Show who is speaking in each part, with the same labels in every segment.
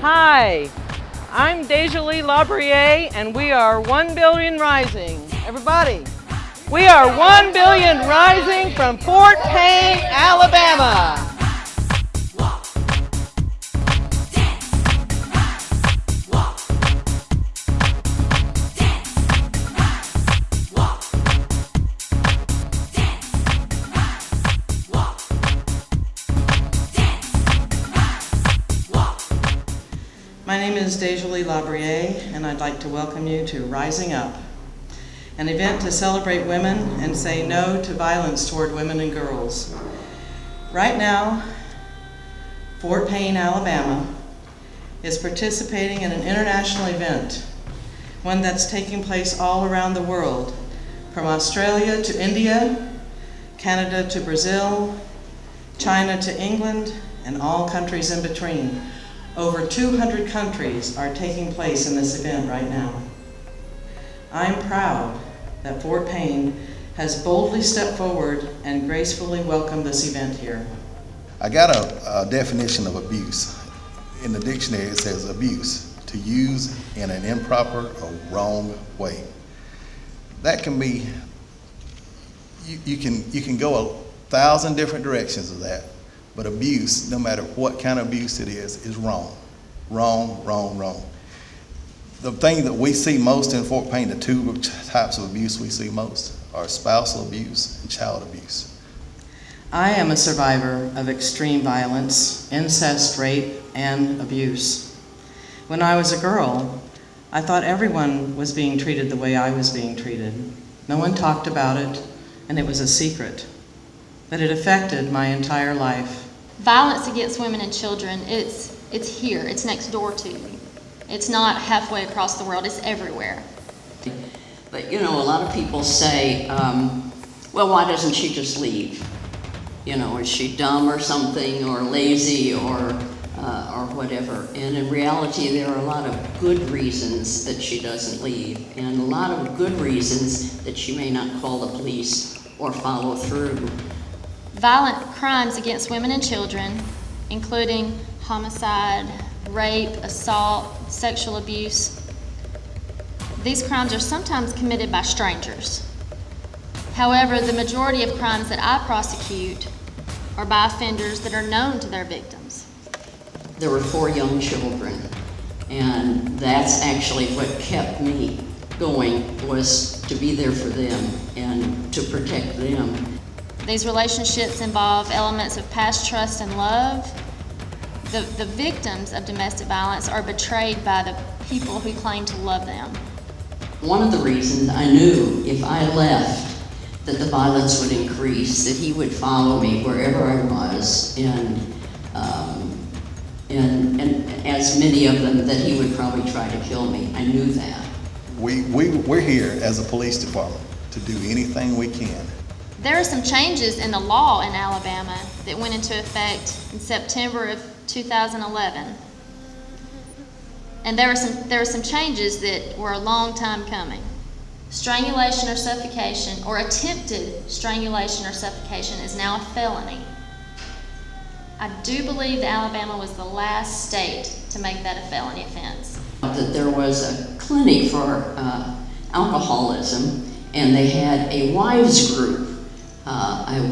Speaker 1: Hi, I'm deJoly LaBrier, and we are 1 billion rising. Everybody, we are 1 billion rising from Fort Payne, Alabama.
Speaker 2: My name is deJoly LaBrier, and I'd like to welcome you to Rising Up, an event to celebrate women and say no to violence toward women and girls. Right now, Fort Payne, Alabama, is participating in an international event, one that's taking place all around the world, from Australia to India, Canada to Brazil, China to England, and all countries in between. Over 200 countries are taking place in this event right now. I'm proud that Fort Payne has boldly stepped forward and gracefully welcomed this event here.
Speaker 3: I got a definition of abuse. In the dictionary it says abuse, to use in an improper or wrong way. That can be, you can go 1,000 different directions of that. But abuse, no matter what kind of abuse it is wrong. Wrong, wrong, wrong. The thing that we see most in Fort Payne, the two types of abuse we see most are spousal abuse and child abuse.
Speaker 2: I am a survivor of extreme violence, incest, rape, and abuse. When I was a girl, I thought everyone was being treated the way I was being treated. No one talked about it, and it was a secret. But it affected my entire life.
Speaker 4: Violence against women and children, it's here, it's next door to you. It's not halfway across the world, it's everywhere.
Speaker 5: But you know, a lot of people say, well, why doesn't she just leave? You know, is she dumb or something, or lazy, or whatever? And in reality, there are a lot of good reasons that she doesn't leave, and a lot of good reasons that she may not call the police or follow through.
Speaker 4: Violent crimes against women and children, including homicide, rape, assault, sexual abuse. These crimes are sometimes committed by strangers. However, the majority of crimes that I prosecute are by offenders that are known to their victims.
Speaker 5: There were 4 young children, and that's actually what kept me going, was to be there for them and to protect them.
Speaker 4: These relationships involve elements of past trust and love. The victims of domestic violence are betrayed by the people who claim to love them.
Speaker 5: One of the reasons I knew if I left that the violence would increase, that he would follow me wherever I was, and as many of them, that he would probably try to kill me. I knew that.
Speaker 3: We're here as a police department to do anything we can.
Speaker 4: There are some changes in the law in Alabama that went into effect in September of 2011. And there are some changes that were a long time coming. Strangulation or suffocation, or attempted strangulation or suffocation, is now a felony. I do believe that Alabama was the last state to make that a felony offense.
Speaker 5: That there was a clinic for alcoholism, and they had a wives group.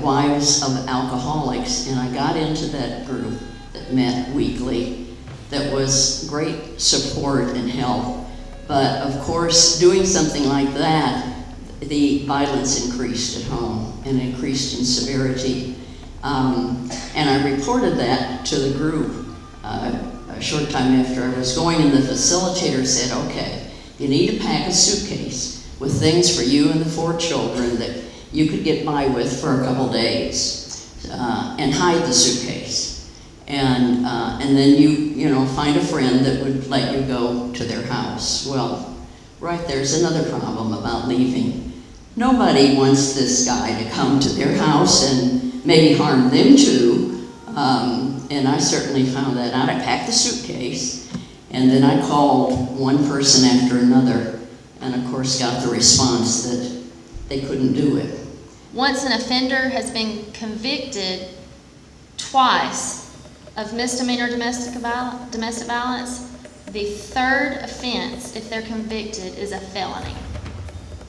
Speaker 5: Wives of alcoholics, and I got into that group that met weekly. That was great support and help, but of course, doing something like that, the violence increased at home and increased in severity. And I reported that to the group a short time after I was going, and the facilitator said, okay, you need to pack a suitcase with things for you and the 4 children that you could get by with for a couple days, and hide the suitcase, and then you know, find a friend that would let you go to their house. Well, right there's another problem about leaving. Nobody wants this guy to come to their house and maybe harm them too, and I certainly found that out. I packed the suitcase, and then I called one person after another, and of course got the response that they couldn't do it.
Speaker 4: Once an offender has been convicted twice of misdemeanor domestic violence, the third offense, if they're convicted, is a felony.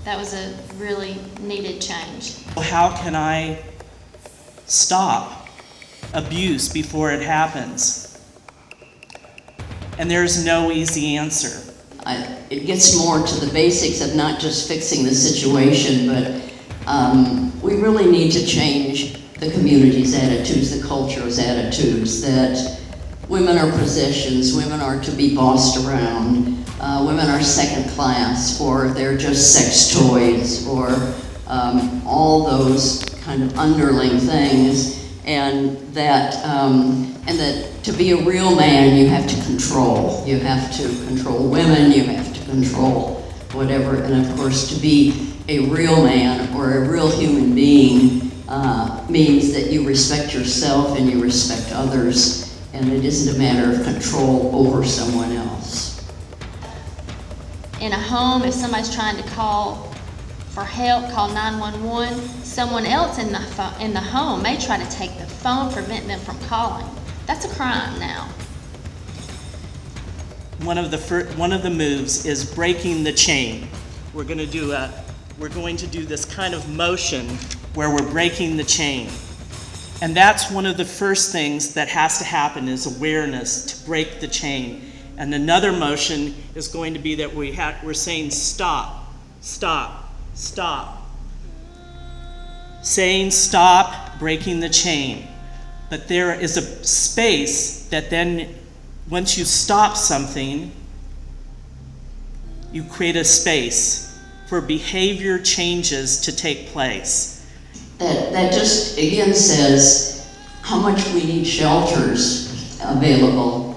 Speaker 4: That was a really needed change.
Speaker 6: How can I stop abuse before it happens? And there's no easy answer.
Speaker 5: It gets more to the basics of not just fixing the situation, but we really need to change the community's attitudes, the culture's attitudes, that women are possessions, women are to be bossed around, women are second class, or they're just sex toys, or all those kind of underling things, and that to be a real man, you have to control. You have to control women, you have to control whatever, and of course to be a real man or a real human being means that you respect yourself and you respect others, and it isn't a matter of control over someone else.
Speaker 4: In a home, if somebody's trying to call for help, call 911, someone else in the home may try to take the phone, prevent them from calling. That's a crime now.
Speaker 6: One of the moves is breaking the chain. We're going to do this kind of motion where we're breaking the chain. And that's one of the first things that has to happen, is awareness to break the chain. And another motion is going to be that we're saying stop, stop, stop. Saying stop, breaking the chain. But there is a space that then, once you stop something, you create a space for behavior changes to take place.
Speaker 5: That just again says how much we need shelters available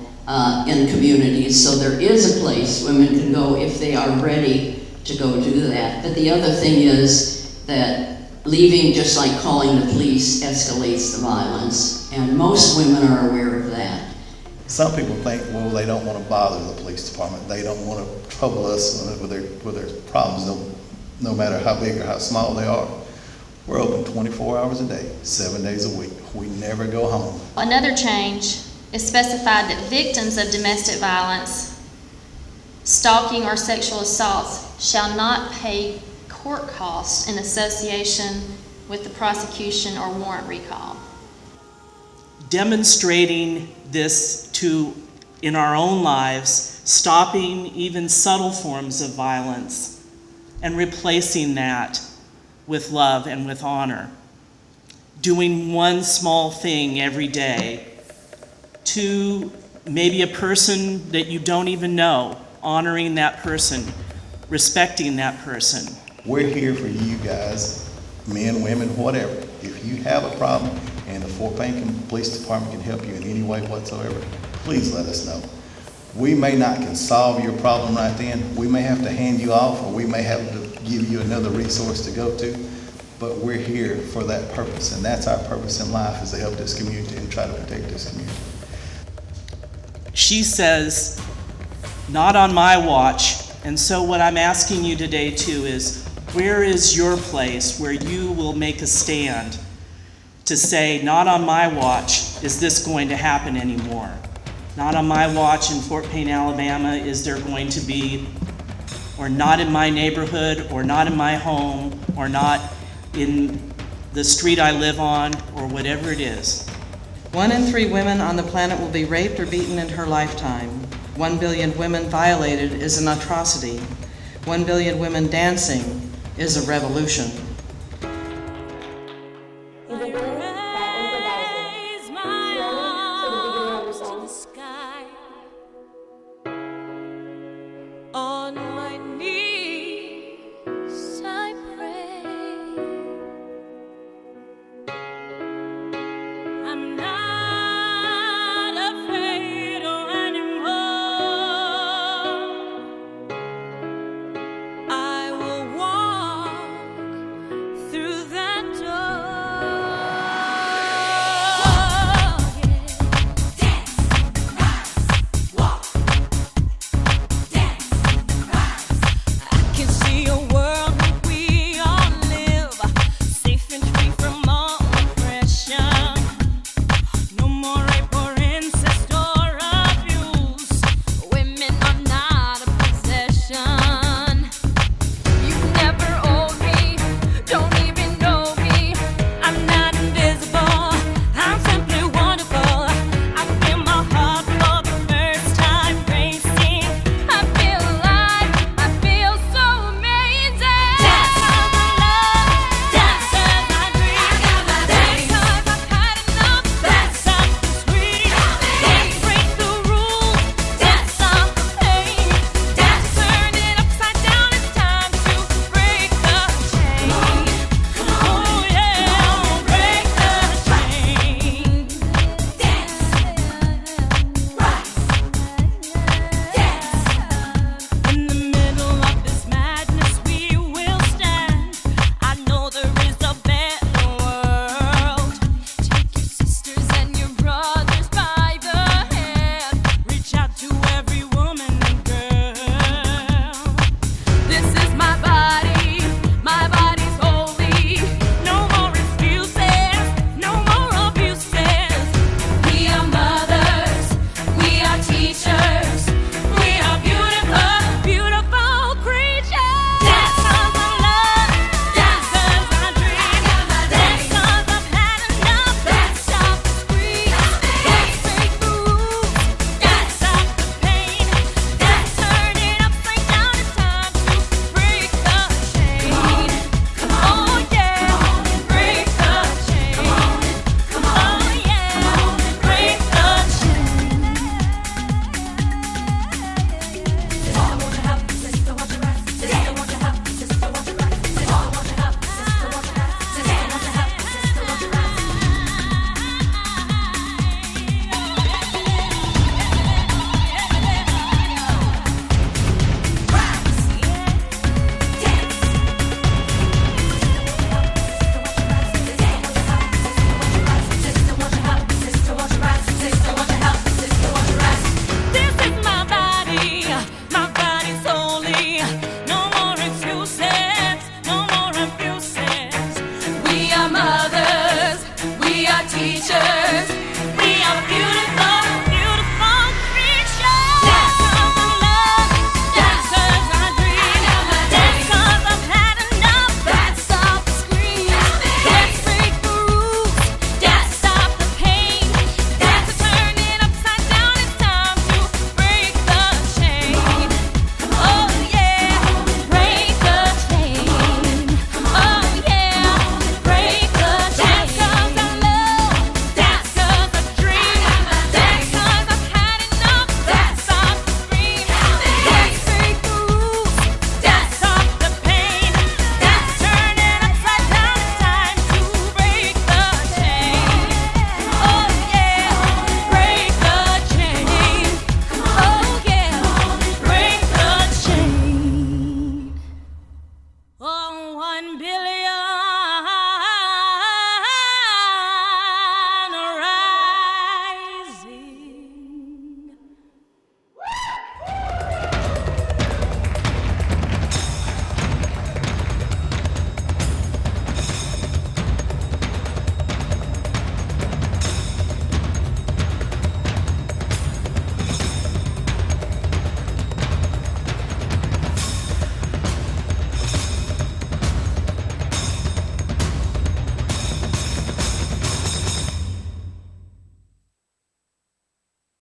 Speaker 5: in communities. So there is a place women can go if they are ready to go do that. But the other thing is that leaving, just like calling the police, escalates the violence, and most women are aware of that.
Speaker 3: Some people think, well, they don't want to bother the police department. They don't want to trouble us with their problems, no matter how big or how small they are. We're open 24 hours a day, 7 days a week. We never go home.
Speaker 4: Another change is specified that victims of domestic violence, stalking, or sexual assaults shall not pay court costs in association with the prosecution or warrant recall.
Speaker 6: Demonstrating this in our own lives, stopping even subtle forms of violence and replacing that with love and with honor. Doing one small thing every day to maybe a person that you don't even know, honoring that person, respecting that person.
Speaker 3: We're here for you guys, men, women, whatever. If you have a problem and the Fort Payne Police Department can help you in any way whatsoever, please let us know. We may not can solve your problem right then. We may have to hand you off, or we may have to give you another resource to go to, but we're here for that purpose, and that's our purpose in life, is to help this community and try to protect this community.
Speaker 6: She says, not on my watch. And so what I'm asking you today too is, where is your place where you will make a stand to say, not on my watch is this going to happen anymore. Not on my watch in Fort Payne, Alabama is there going to be, or not in my neighborhood, or not in my home, or not in the street I live on, or whatever it is.
Speaker 2: 1 in 3 women on the planet will be raped or beaten in her lifetime. 1 billion women violated is an atrocity. 1 billion women dancing is a revolution.